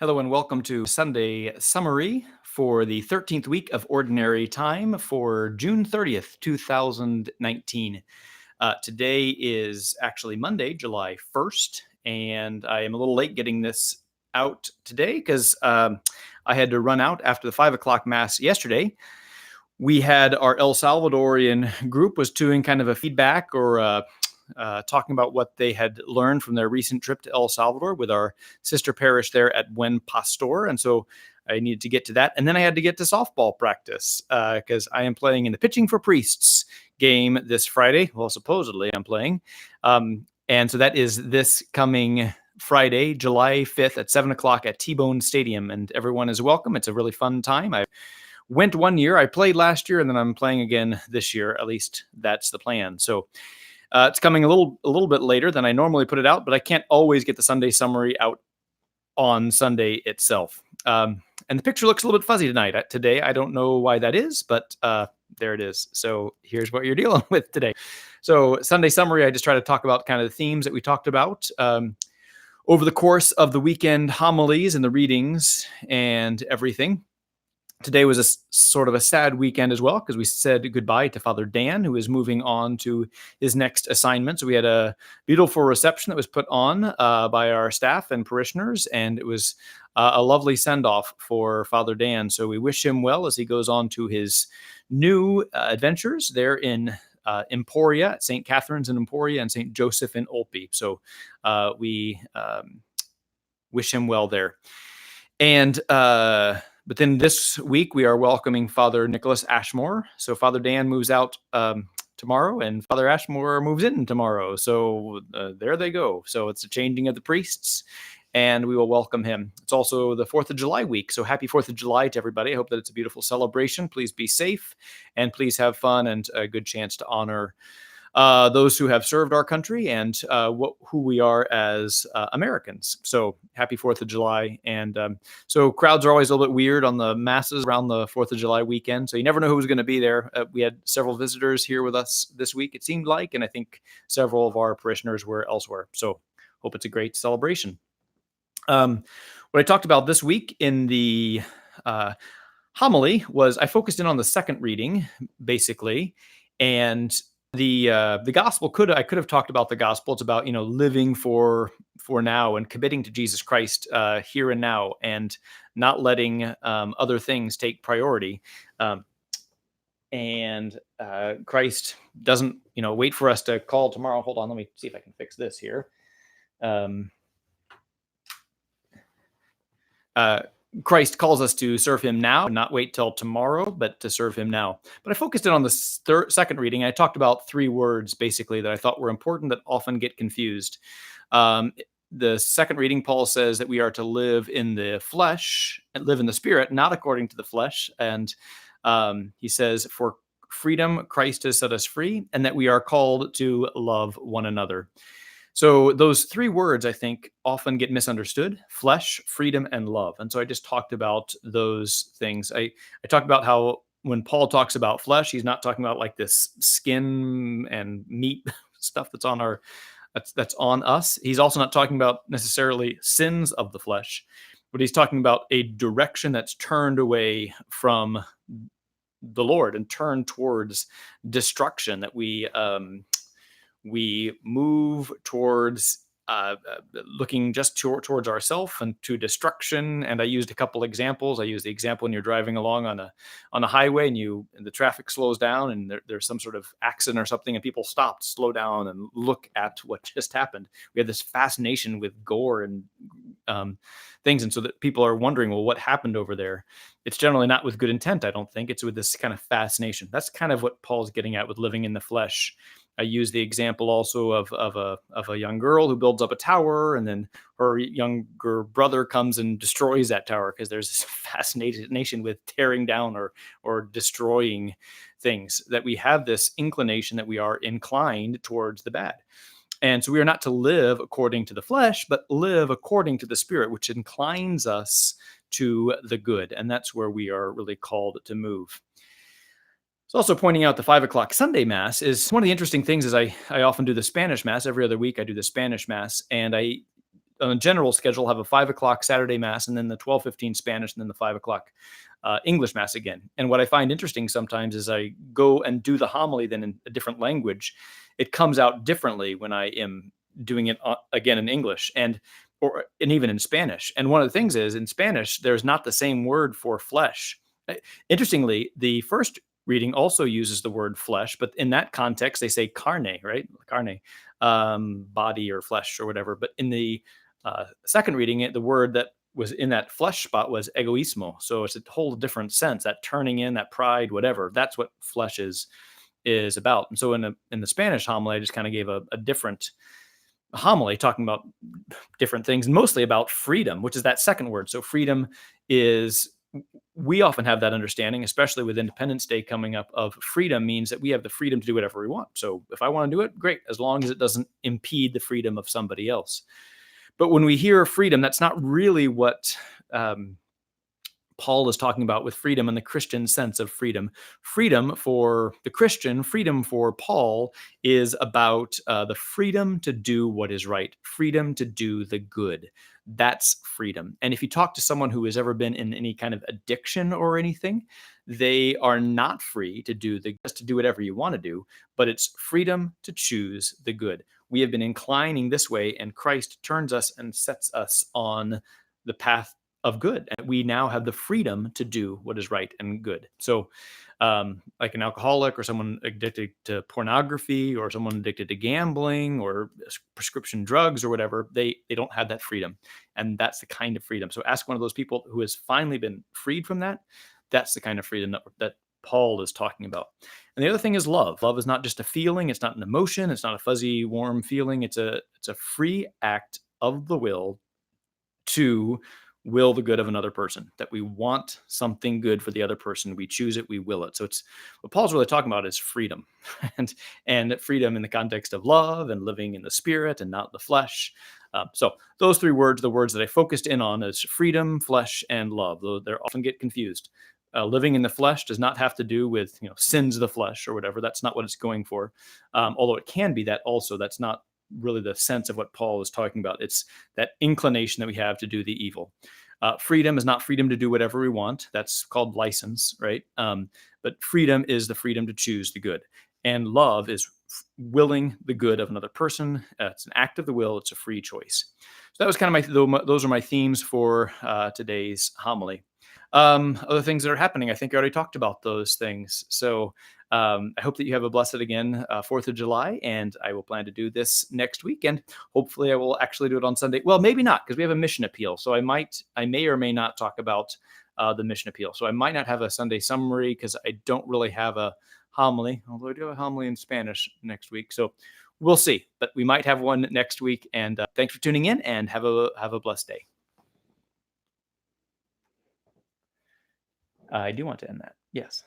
Hello and welcome to Sunday Summary for the 13th week of Ordinary Time for June 30th, 2019. Today is actually Monday, July 1st, and I am a little late getting this out today because I had to run out after the 5 o'clock Mass yesterday. We had our El Salvadorian group was doing kind of a feedback or talking about what they had learned from their recent trip to El Salvador with our sister parish there at Buen Pastor. And so I needed to get to that. And then I had to get to softball practice because I am playing in the Pitching for Priests game this Friday. Well, supposedly I'm playing. And so that is this coming Friday, July 5th at 7 o'clock at T-Bone Stadium. And everyone is welcome. It's a really fun time. I went one year. I played last year, and then I'm playing again this year. At least that's the plan. So it's coming a little bit later than I normally put it out, but I can't always get the Sunday summary out on Sunday itself. And the picture looks a little bit fuzzy today. I don't know why that is, but there it is. So here's what you're dealing with today. So Sunday summary, I just try to talk about kind of the themes that we talked about over the course of the weekend homilies and the readings and everything. Today was a sort of a sad weekend as well because we said goodbye to Father Dan, who is moving on to his next assignment. So we had a beautiful reception that was put on by our staff and parishioners, and it was a lovely send-off for Father Dan. So we wish him well as he goes on to his new adventures there in Emporia, at St. Catherine's in Emporia and St. Joseph in Olpe. So we wish him well there. And but then this week, we are welcoming Father Nicholas Ashmore. So Father Dan moves out tomorrow, and Father Ashmore moves in tomorrow. So there they go. So it's a changing of the priests, and we will welcome him. It's also the 4th of July week. So happy 4th of July to everybody. I hope that it's a beautiful celebration. Please be safe, and please have fun and a good chance to honor those who have served our country and who we are as Americans. So happy 4th of July. And so crowds are always a little bit weird on the masses around the 4th of July weekend. So you never know who's going to be there. We had several visitors here with us this week, it seemed like, and I think several of our parishioners were elsewhere. So hope it's a great celebration. What I talked about this week in the homily was I focused in on the second reading, basically, and the gospel I could have talked about the gospel. It's about living for now and committing to Jesus Christ here and now, and not letting other things take priority. And Christ doesn't wait for us to call tomorrow. Hold on, let me see if I can fix this here. Christ calls us to serve him now, not wait till tomorrow, but to serve him now. But I focused in on the second reading. I talked about three words, basically, that I thought were important that often get confused. The second reading, Paul says that we are to live in the flesh and live in the spirit, not according to the flesh. And he says, for freedom, Christ has set us free, and that we are called to love one another. So those three words, I think, often get misunderstood: flesh, freedom, and love. And so I just talked about those things. I talked about how when Paul talks about flesh, he's not talking about like this skin and meat stuff that's on us. He's also not talking about necessarily sins of the flesh, but he's talking about a direction that's turned away from the Lord and turned towards destruction, that we move towards looking just towards ourselves and to destruction. And I used a couple examples. I used the example when you're driving along on a highway and the traffic slows down and there's some sort of accident or something, and people stop, slow down, and look at what just happened. We have this fascination with gore and things, and so that people are wondering, well, what happened over there? It's generally not with good intent, I don't think. It's with this kind of fascination. That's kind of what Paul's getting at with living in the flesh. I use the example also of a young girl who builds up a tower, and then her younger brother comes and destroys that tower, because there's this fascination with tearing down or destroying things, that we have this inclination that we are inclined towards the bad. And so we are not to live according to the flesh, but live according to the Spirit, which inclines us to the good. And that's where we are really called to move. So also pointing out the 5 o'clock Sunday Mass is one of the interesting things is I often do the Spanish Mass. Every other week I do the Spanish Mass, and I on a general schedule, have a 5 o'clock Saturday mass, and then the 12:15 Spanish, and then the 5 o'clock English mass again. And what I find interesting sometimes is I go and do the homily then in a different language. It comes out differently when I am doing it again in English and even in Spanish. And one of the things is in Spanish, there's not the same word for flesh. Interestingly, the first reading also uses the word flesh, but in that context, they say carne, right? Carne, body or flesh or whatever. But in the second reading, the word that was in that flesh spot was egoismo. So it's a whole different sense, that turning in, that pride, whatever. That's what flesh is about. And so in the Spanish homily, I just kind of gave a different homily talking about different things, and mostly about freedom, which is that second word. So freedom is, we often have that understanding, especially with Independence Day coming up, of freedom means that we have the freedom to do whatever we want. So if I want to do it, great, as long as it doesn't impede the freedom of somebody else. But when we hear freedom, that's not really what Paul is talking about with freedom in the Christian sense of freedom. Freedom for the Christian, freedom for Paul is about the freedom to do what is right, freedom to do the good. That's freedom. And if you talk to someone who has ever been in any kind of addiction or anything, they are not free to just to do whatever you want to do, but it's freedom to choose the good. We have been inclining this way, and Christ turns us and sets us on the path of good, and we now have the freedom to do what is right and good. So like an alcoholic or someone addicted to pornography or someone addicted to gambling or prescription drugs or whatever, they don't have that freedom. And that's the kind of freedom. So ask one of those people who has finally been freed from that. That's the kind of freedom that Paul is talking about. And the other thing is love. Love is not just a feeling, it's not an emotion, it's not a fuzzy warm feeling. It's a free act of the will to will the good of another person, that we want something good for the other person. We choose it, we will it. So it's what Paul's really talking about is freedom and freedom in the context of love and living in the spirit and not the flesh. So those three words, the words that I focused in on is freedom, flesh, and love. Though they often get confused. Living in the flesh does not have to do with sins of the flesh or whatever. That's not what it's going for. Although it can be that also. That's not really the sense of what Paul is talking about. It's that inclination that we have to do the evil. Freedom is not freedom to do whatever we want. That's called license, right? But freedom is the freedom to choose the good. And love is willing the good of another person. It's an act of the will. It's a free choice. So that was kind of those are my themes for today's homily. Other things that are happening, I think I already talked about those things. So I hope that you have a blessed again 4th of July, and I will plan to do this next weekend. Hopefully I will actually do it on Sunday. Well, maybe not, because we have a mission appeal. So I may or may not talk about the mission appeal. So I might not have a Sunday summary because I don't really have a homily, although I do have a homily in Spanish next week. So we'll see, but we might have one next week. And thanks for tuning in, and have a blessed day. I do want to end that. Yes.